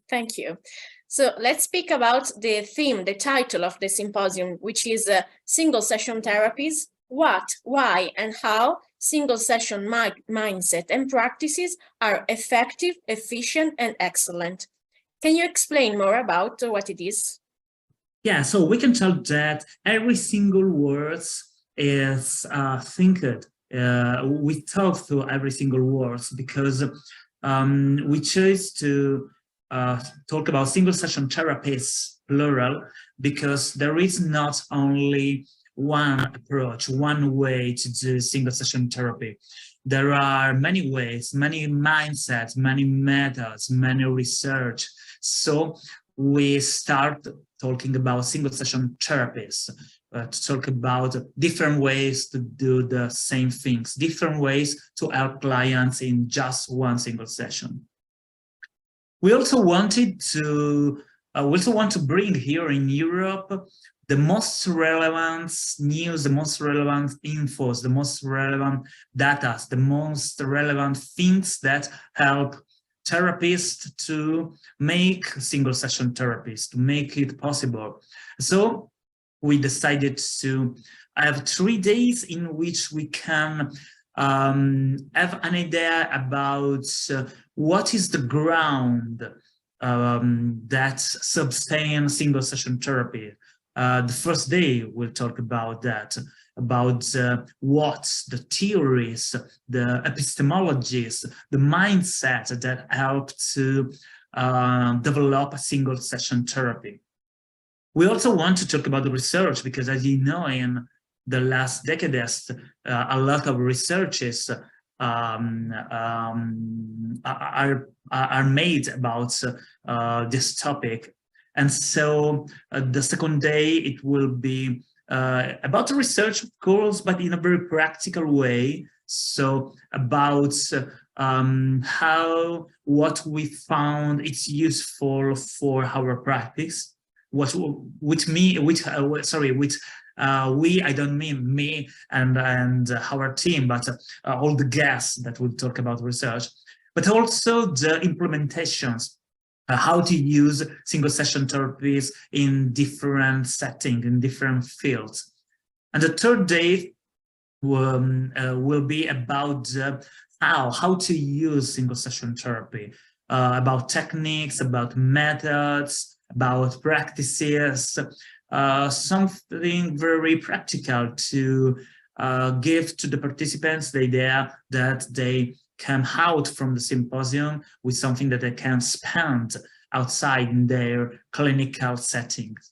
Thank you. So let's speak about the theme, the title of the symposium, which is Single Session Therapies, What, Why, and How Single Session Mindset and Practices are Effective, Efficient, and Excellent. Can you explain more about what it is? Yeah, so we can tell that every single word is thinked. We talk through every single word because we chose to talk about single session therapies, plural, because there is not only one approach, one way to do single session therapy. There are many ways, many mindsets, many methods, many research. So we start talking about single session therapies, to talk about different ways to do the same things, different ways to help clients in just one single session. We also wanted to, want to bring here in Europe the most relevant news, the most relevant infos, the most relevant data, the most relevant things that help therapists to make single session therapies, to make it possible. So we decided to have 3 days in which we can have an idea about what is the ground that sustains single session therapy. The first day we'll talk about that, about what the theories, the epistemologies, the mindset that help to develop a single session therapy. We also want to talk about the research because, as you know, in the last decades, a lot of researches are made about this topic. And so the second day, it will be about the research, of course, but in a very practical way. So about how what we found it's useful for our practice. We, I don't mean me and our team, but all the guests that will talk about research, but also the implementations. How to use single session therapies in different settings, in different fields. And the third day will be about how to use single session therapy, about techniques, about methods, about practices, something very practical to give to the participants the idea that they come out from the symposium with something that they can spend outside in their clinical settings.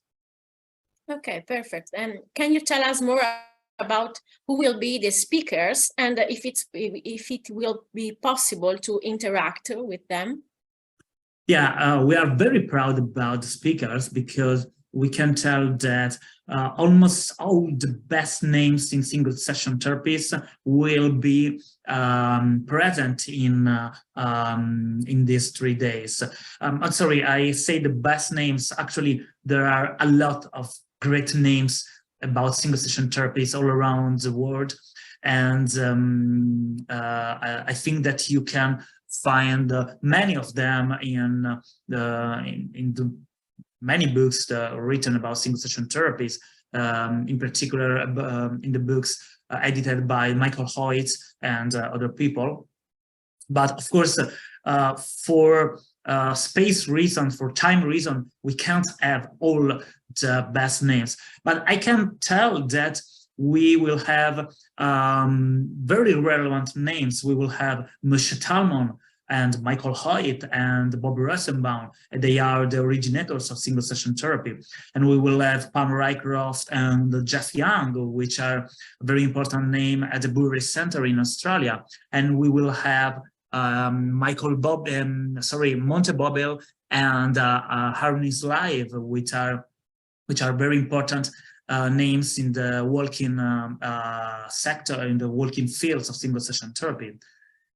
Okay, perfect. And can you tell us more about who will be the speakers and if it will be possible to interact with them? Yeah, we are very proud about the speakers because we can tell that almost all the best names in single session therapies will be present in these 3 days. I'm sorry, I say the best names. Actually, there are a lot of great names about single session therapies all around the world. And I think that you can find many of them in the many books written about single session therapies, in particular in the books edited by Michael Hoyt and other people. But of course, for space reason, for time reason, we can't have all the best names. But I can tell that we will have very relevant names. We will have Moshe Talmon and Michael Hoyt and Bob Rosenbaum. They are the originators of single session therapy. And we will have Pam Rycroft and Jeff Young, which are a very important name at the Bury Center in Australia. And we will have Monte Bobel and Harnis Live, which are very important names in the walking sector, in the walking fields of single session therapy.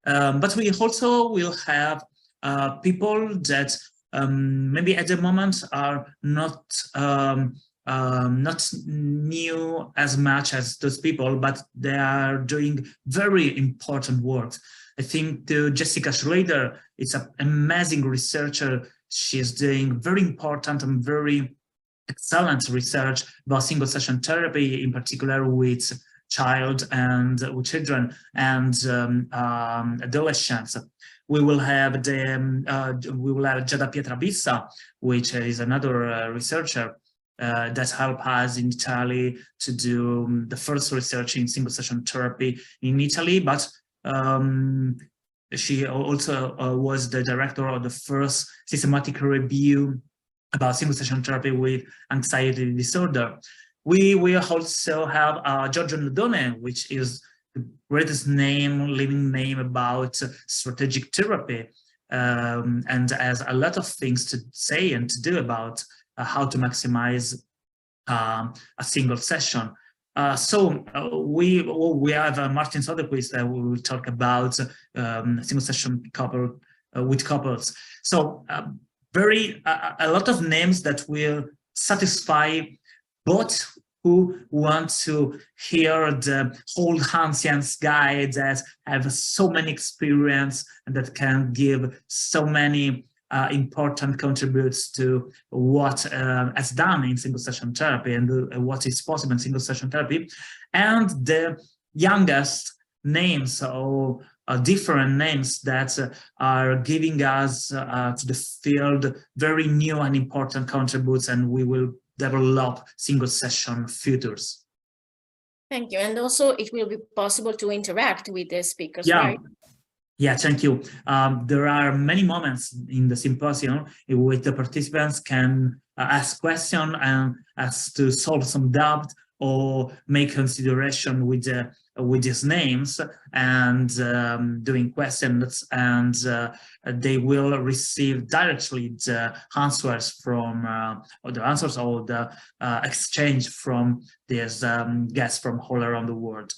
But we also will have people that maybe at the moment are not new as much as those people, but they are doing very important work. I think Jessica Schrader is an amazing researcher she's doing very important and very excellent research about single session therapy, in particular with children and adolescents. We will have Giada Pietrabissa, which is another researcher that helped us in Italy to do the first research in single session therapy in Italy, but she also was the director of the first systematic review about single session therapy with anxiety disorder. We also have Giorgio Nodone, which is the greatest living name about strategic therapy, and has a lot of things to say and to do about how to maximize a single session. We have Martin Soderquist that we will talk about single session with couples. So a lot of names that will satisfy both who want to hear the old ancients guy that have so many experience and that can give so many important contributes to what has done in single session therapy and what is possible in single session therapy, and the youngest names or different names that are giving us to the field very new and important contributes, and we will develop single session futures. Thank you. And also it will be possible to interact with the speakers, right? Yeah, thank you. There are many moments in the symposium in which the participants can ask questions and ask to solve some doubt or make consideration with these names and doing questions, and they will receive directly the answers from or the exchange from these guests from all around the world.